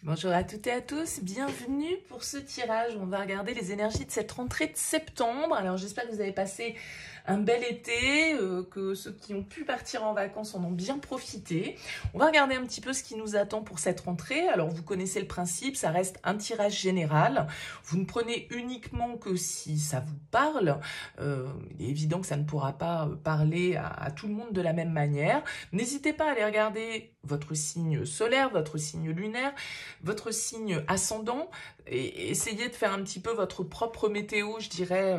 Bonjour à toutes et à tous, bienvenue pour ce tirage. On va regarder les énergies de cette rentrée de septembre. Alors j'espère que vous avez passé un bel été, que ceux qui ont pu partir en vacances en ont bien profité. On va regarder un petit peu ce qui nous attend pour cette rentrée. Alors vous connaissez le principe, ça reste un tirage général. Vous ne prenez uniquement que si ça vous parle. Il est évident que ça ne pourra pas parler à tout le monde de la même manière. N'hésitez pas à aller regarder votre signe solaire, votre signe lunaire, votre signe ascendant, et essayez de faire un petit peu votre propre météo, je dirais,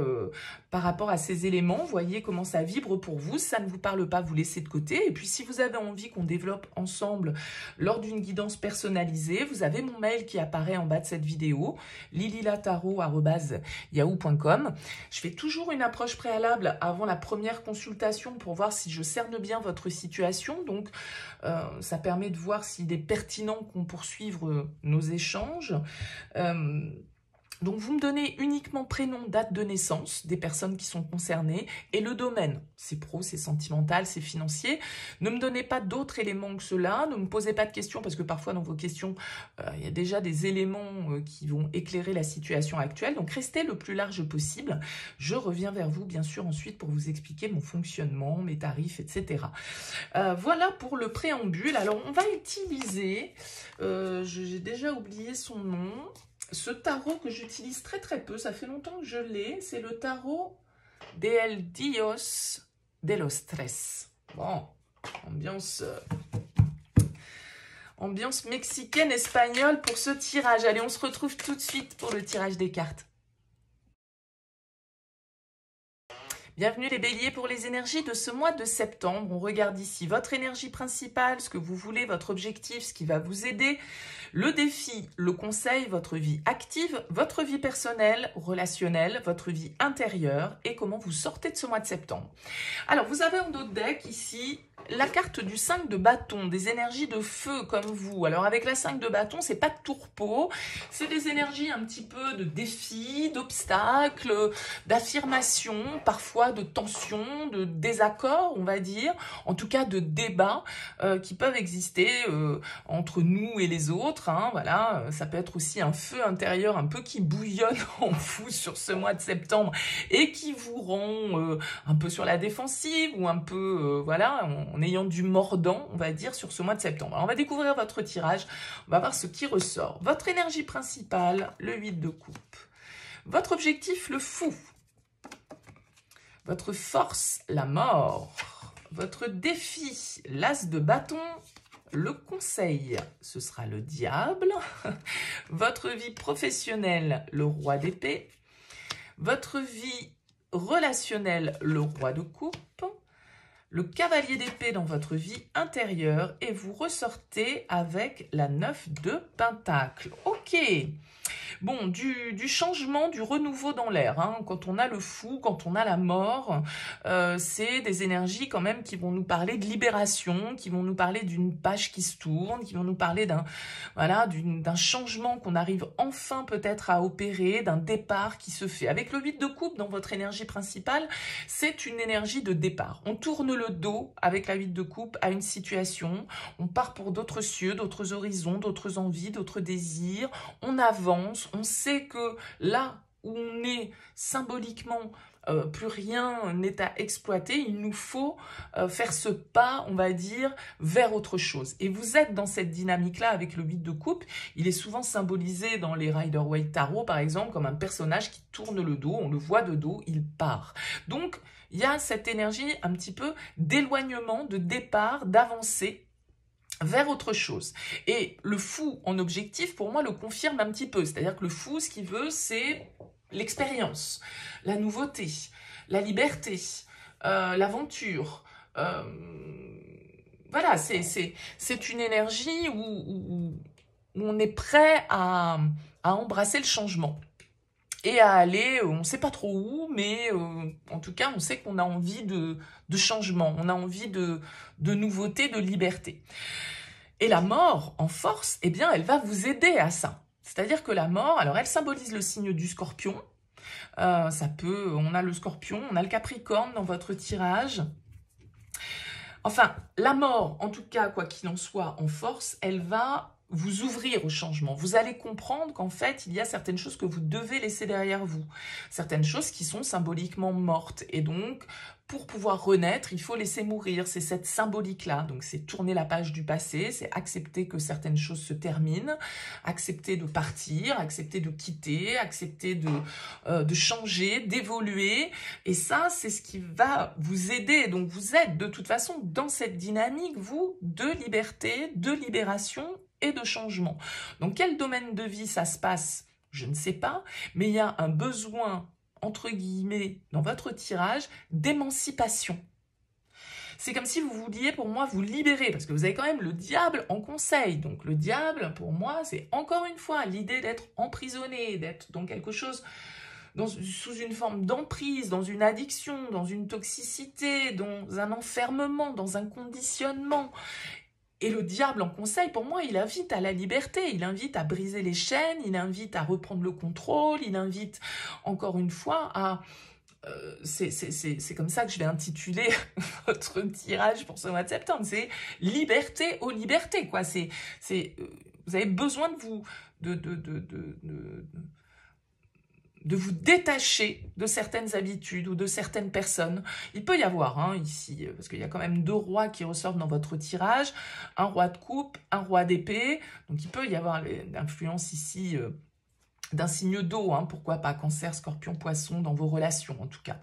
par rapport à ces éléments. Voyez comment ça vibre pour vous. Si ça ne vous parle pas, vous laissez de côté. Et puis, si vous avez envie qu'on développe ensemble lors d'une guidance personnalisée, vous avez mon mail qui apparaît en bas de cette vidéo, lililataro@yahoo.com. Je fais toujours une approche préalable avant la première consultation pour voir si je cerne bien votre situation. Donc, ça permet de voir s'il est pertinent qu'on poursuive nos échanges. Donc, vous me donnez uniquement prénom, date de naissance des personnes qui sont concernées et le domaine. C'est pro, c'est sentimental, c'est financier. Ne me donnez pas d'autres éléments que cela. Ne me posez pas de questions parce que parfois dans vos questions, il y a déjà des éléments qui vont éclairer la situation actuelle. Donc, restez le plus large possible. Je reviens vers vous, bien sûr, ensuite pour vous expliquer mon fonctionnement, mes tarifs, etc. Voilà pour le préambule. Alors, on va utiliser, j'ai déjà oublié son nom, ce tarot que j'utilise très très peu, ça fait longtemps que je l'ai, c'est le tarot de El Dios de los Tres. Bon, ambiance mexicaine, espagnole pour ce tirage. Allez, on se retrouve tout de suite pour le tirage des cartes. Bienvenue les béliers pour les énergies de ce mois de septembre. On regarde ici votre énergie principale, ce que vous voulez, votre objectif, ce qui va vous aider, le défi, le conseil, votre vie active, votre vie personnelle, relationnelle, votre vie intérieure et comment vous sortez de ce mois de septembre. Alors, vous avez en dos de deck ici la carte du 5 de bâton, des énergies de feu comme vous. Alors, avec la 5 de bâton, c'est pas de tourpeau, c'est des énergies un petit peu de défis, d'obstacles, d'affirmation, parfois de tension, de désaccord, on va dire, en tout cas de débats qui peuvent exister entre nous et les autres. Hein, voilà, ça peut être aussi un feu intérieur un peu qui bouillonne en vous sur ce mois de septembre et qui vous rend un peu sur la défensive ou un peu, voilà, en ayant du mordant, on va dire, sur ce mois de septembre. Alors, on va découvrir votre tirage, on va voir ce qui ressort. Votre énergie principale, le 8 de coupe. Votre objectif, le fou. Votre force, la mort. Votre défi, l'as de bâton. Le conseil, ce sera le diable. Votre vie professionnelle, le roi d'épée. Votre vie relationnelle, le roi de coupe. Le cavalier d'épée dans votre vie intérieure. Et vous ressortez avec la 9 de pentacle. Ok. Bon, du changement, du renouveau dans l'air. Hein. Quand on a le fou, quand on a la mort, c'est des énergies quand même qui vont nous parler de libération, qui vont nous parler d'une page qui se tourne, qui vont nous parler d'un changement qu'on arrive enfin peut-être à opérer, d'un départ qui se fait. Avec le 8 de coupe dans votre énergie principale, c'est une énergie de départ. On tourne le dos avec la 8 de coupe à une situation, on part pour d'autres cieux, d'autres horizons, d'autres envies, d'autres désirs, on avance. On sait que là où on est symboliquement, plus rien n'est à exploiter, il nous faut faire ce pas, on va dire, vers autre chose. Et vous êtes dans cette dynamique-là avec le 8 de coupe. Il est souvent symbolisé dans les Rider-Waite Tarot, par exemple, comme un personnage qui tourne le dos, on le voit de dos, il part. Donc, il y a cette énergie un petit peu d'éloignement, de départ, d'avancée vers autre chose. Et le fou en objectif, pour moi, le confirme un petit peu. C'est-à-dire que le fou, ce qu'il veut, c'est l'expérience, la nouveauté, la liberté, l'aventure. Voilà, c'est une énergie où on est prêt à embrasser le changement. Et à aller, on ne sait pas trop où, mais en tout cas, on sait qu'on a envie de changement, on a envie de nouveauté, de liberté. Et la mort, en force, eh bien, elle va vous aider à ça. C'est-à-dire que la mort, alors elle symbolise le signe du scorpion. On a le scorpion, on a le capricorne dans votre tirage. Enfin, la mort, en tout cas, quoi qu'il en soit, en force, elle va vous ouvrir au changement. Vous allez comprendre qu'en fait, il y a certaines choses que vous devez laisser derrière vous. Certaines choses qui sont symboliquement mortes. Et donc, pour pouvoir renaître, il faut laisser mourir. C'est cette symbolique-là. Donc, c'est tourner la page du passé, c'est accepter que certaines choses se terminent, accepter de partir, accepter de quitter, accepter de changer, d'évoluer. Et ça, c'est ce qui va vous aider. Donc, vous êtes de toute façon dans cette dynamique, vous, de liberté, de libération et de changement. Dans quel domaine de vie ça se passe? Je ne sais pas, mais il y a un besoin, entre guillemets, dans votre tirage, d'émancipation. C'est comme si vous vouliez, pour moi, vous libérer, parce que vous avez quand même le diable en conseil. Donc le diable, pour moi, c'est encore une fois l'idée d'être emprisonné, d'être dans quelque chose, sous une forme d'emprise, dans une addiction, dans une toxicité, dans un enfermement, dans un conditionnement. Et le diable en conseil, pour moi, il invite à la liberté, il invite à briser les chaînes, il invite à reprendre le contrôle, il invite, encore une fois, à... c'est comme ça que je vais intituler votre tirage pour ce mois de septembre, c'est « Liberté aux libertés », quoi. Vous avez besoin de vous... de vous détacher de certaines habitudes ou de certaines personnes. Il peut y avoir ici, parce qu'il y a quand même 2 rois qui ressortent dans votre tirage, un roi de coupe, un roi d'épée, donc il peut y avoir l'influence ici d'un signe d'eau, pourquoi pas cancer, scorpion, poisson, dans vos relations en tout cas.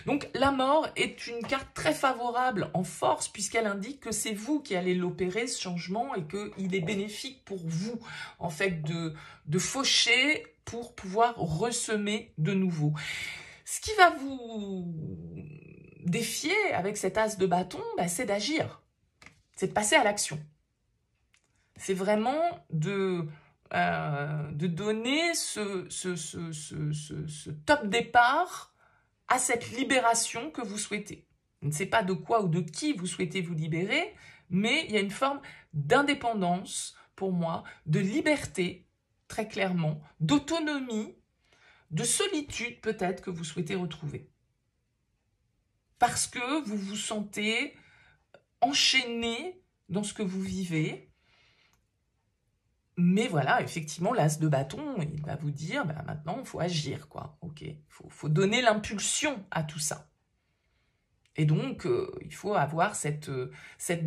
Donc la mort est une carte très favorable en force puisqu'elle indique que c'est vous qui allez l'opérer, ce changement, et qu'il est bénéfique pour vous, en fait, de faucher pour pouvoir ressemer de nouveau. Ce qui va vous défier avec cet as de bâton, c'est d'agir, c'est de passer à l'action. C'est vraiment de donner ce top départ à cette libération que vous souhaitez. Je ne sais pas de quoi ou de qui vous souhaitez vous libérer, mais il y a une forme d'indépendance, pour moi, de liberté, très clairement, d'autonomie, de solitude peut-être que vous souhaitez retrouver. Parce que vous vous sentez enchaîné dans ce que vous vivez. Mais voilà, effectivement, l'as de bâton, il va vous dire, maintenant, il faut agir, quoi. Ok, faut donner l'impulsion à tout ça. Et donc, il faut avoir cette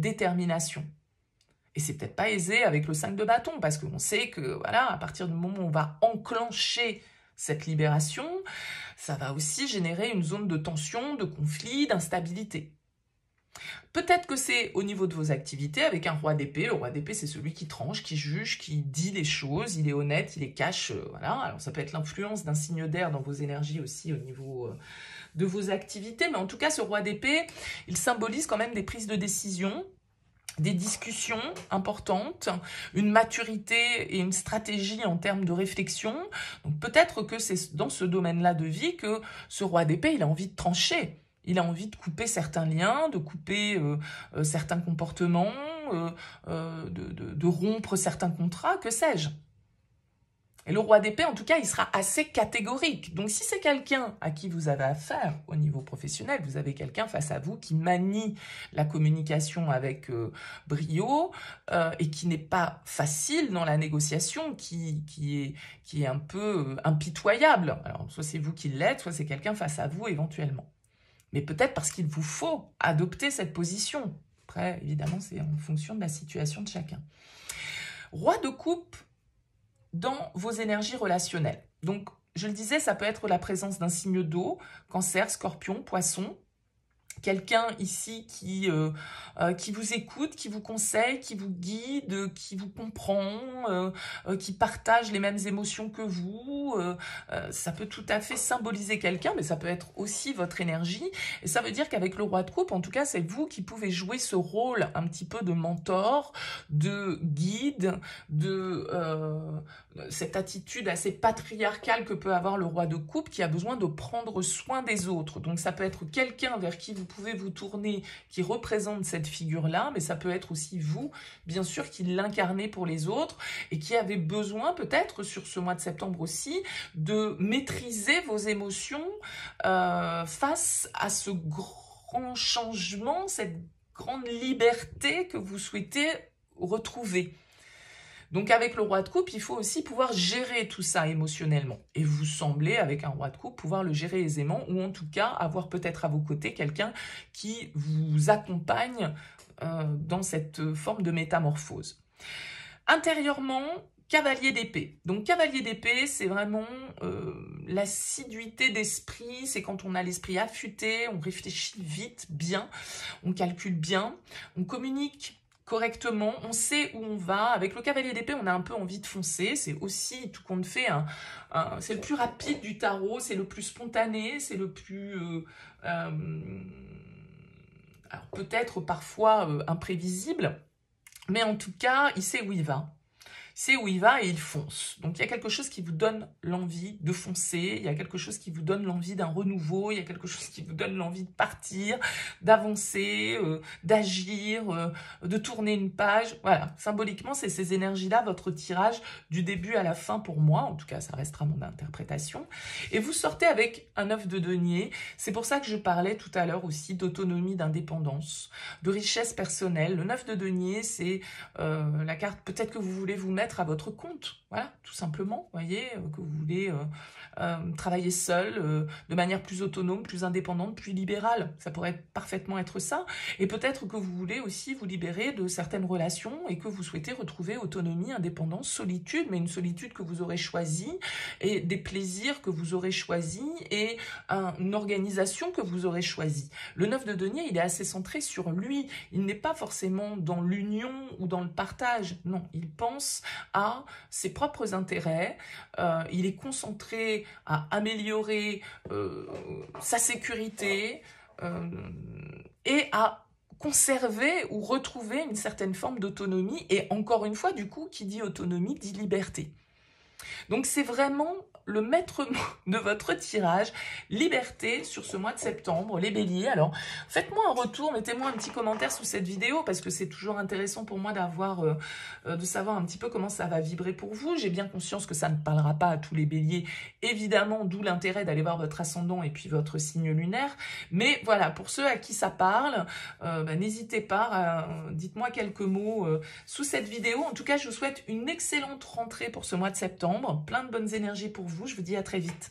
détermination. Et c'est peut-être pas aisé avec le 5 de bâton, parce qu'on sait que, voilà, à partir du moment où on va enclencher cette libération, ça va aussi générer une zone de tension, de conflit, d'instabilité. Peut-être que c'est au niveau de vos activités avec un roi d'épée. Le roi d'épée, c'est celui qui tranche, qui juge, qui dit les choses, il est honnête, il les cache, voilà. Alors ça peut être l'influence d'un signe d'air dans vos énergies aussi au niveau de vos activités, mais en tout cas, ce roi d'épée, il symbolise quand même des prises de décision, des discussions importantes, une maturité et une stratégie en termes de réflexion. Donc peut-être que c'est dans ce domaine-là de vie que ce roi d'épée, il a envie de trancher. Il a envie de couper certains liens, de couper certains comportements, de rompre certains contrats, que sais-je. Et le roi d'épée, en tout cas, il sera assez catégorique. Donc, si c'est quelqu'un à qui vous avez affaire au niveau professionnel, vous avez quelqu'un face à vous qui manie la communication avec brio et qui n'est pas facile dans la négociation, qui est un peu impitoyable. Alors, soit c'est vous qui l'êtes, soit c'est quelqu'un face à vous éventuellement. Mais peut-être parce qu'il vous faut adopter cette position. Après, évidemment, c'est en fonction de la situation de chacun. Roi de coupe dans vos énergies relationnelles. Donc, je le disais, ça peut être la présence d'un signe d'eau, cancer, scorpion, poisson. Quelqu'un ici qui vous écoute, qui vous conseille, qui vous guide, qui vous comprend, qui partage les mêmes émotions que vous. Ça peut tout à fait symboliser quelqu'un, mais ça peut être aussi votre énergie. Et ça veut dire qu'avec le roi de coupe, en tout cas, c'est vous qui pouvez jouer ce rôle un petit peu de mentor, de guide, de cette attitude assez patriarcale que peut avoir le roi de coupe qui a besoin de prendre soin des autres. Donc ça peut être quelqu'un vers qui vous pouvez vous tourner, qui représente cette figure-là, mais ça peut être aussi vous, bien sûr, qui l'incarnez pour les autres et qui avez besoin peut-être sur ce mois de septembre aussi de maîtriser vos émotions face à ce grand changement, cette grande liberté que vous souhaitez retrouver. Donc avec le roi de coupe, il faut aussi pouvoir gérer tout ça émotionnellement. Et vous semblez, avec un roi de coupe, pouvoir le gérer aisément, ou en tout cas avoir peut-être à vos côtés quelqu'un qui vous accompagne dans cette forme de métamorphose. Intérieurement, cavalier d'épée. Donc cavalier d'épée, c'est vraiment l'assiduité d'esprit, c'est quand on a l'esprit affûté, on réfléchit vite, bien, on calcule bien, on communique correctement, on sait où on va. Avec le cavalier d'épée, on a un peu envie de foncer, c'est aussi tout compte fait, c'est le plus rapide du tarot, c'est le plus spontané, c'est le plus... alors peut-être parfois imprévisible, mais en tout cas, il sait où il va. C'est où il va et il fonce. Donc, il y a quelque chose qui vous donne l'envie de foncer, il y a quelque chose qui vous donne l'envie d'un renouveau, il y a quelque chose qui vous donne l'envie de partir, d'avancer, d'agir, de tourner une page. Voilà, symboliquement, c'est ces énergies-là, votre tirage du début à la fin pour moi. En tout cas, ça restera mon interprétation. Et vous sortez avec un 9 de denier. C'est pour ça que je parlais tout à l'heure aussi d'autonomie, d'indépendance, de richesse personnelle. Le 9 de denier, c'est la carte, peut-être que vous voulez vous mettre à votre compte, voilà, tout simplement, voyez, que vous voulez travailler seul, de manière plus autonome, plus indépendante, plus libérale, ça pourrait parfaitement être ça, et peut-être que vous voulez aussi vous libérer de certaines relations et que vous souhaitez retrouver autonomie, indépendance, solitude, mais une solitude que vous aurez choisie, et des plaisirs que vous aurez choisis, et une organisation que vous aurez choisie. Le 9 de denier, il est assez centré sur lui, il n'est pas forcément dans l'union ou dans le partage, non, il pense à ses propres intérêts, il est concentré à améliorer sa sécurité et à conserver ou retrouver une certaine forme d'autonomie. Et encore une fois, du coup, qui dit autonomie dit liberté. Donc c'est vraiment le maître mot de votre tirage, liberté sur ce mois de septembre, les béliers. Alors, faites-moi un retour, mettez-moi un petit commentaire sous cette vidéo, parce que c'est toujours intéressant pour moi d'avoir, de savoir un petit peu comment ça va vibrer pour vous. J'ai bien conscience que ça ne parlera pas à tous les béliers, évidemment, d'où l'intérêt d'aller voir votre ascendant et puis votre signe lunaire. Mais voilà, pour ceux à qui ça parle, n'hésitez pas, dites-moi quelques mots sous cette vidéo. En tout cas, je vous souhaite une excellente rentrée pour ce mois de septembre, plein de bonnes énergies pour vous. Je vous dis à très vite.